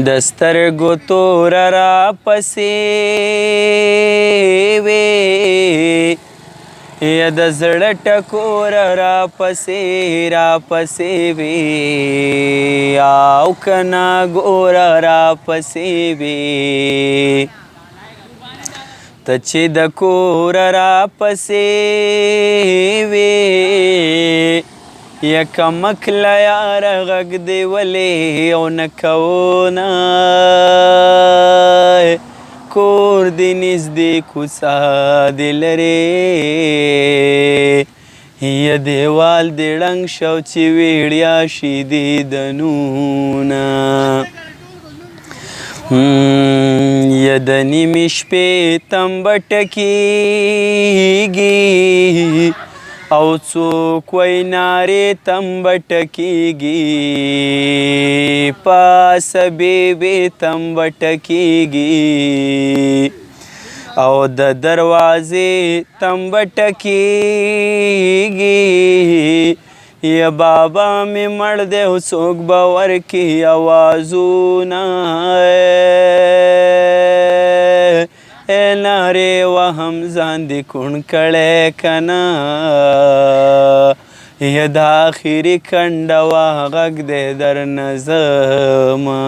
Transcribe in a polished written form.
د سترګو تور را پسې وې یا د زړه ټکور را پسې وې او کنا ګور را پسې وې ته چې د کور را پسې وې یکه مکله یاره غږ دې ولې او نه کوونه کور دې نږدې کوڅه دې لرې یا دیوال دې ړنګ شو چې ویړیا شي دیدنونه یا د نیمې شپې تمبه ټکېږي او څوک وی نارې تمبه ټکېږي پاسه بیبې تمبه ټکېږي او د دروازې تمبه ټکېږي یا بابا مې مړ دی او څوک به ورکړي اوازونه نارې وهم ځان دې کوڼ کړی که نه یا د آخري کنډه وه غږ دی درنه ځمه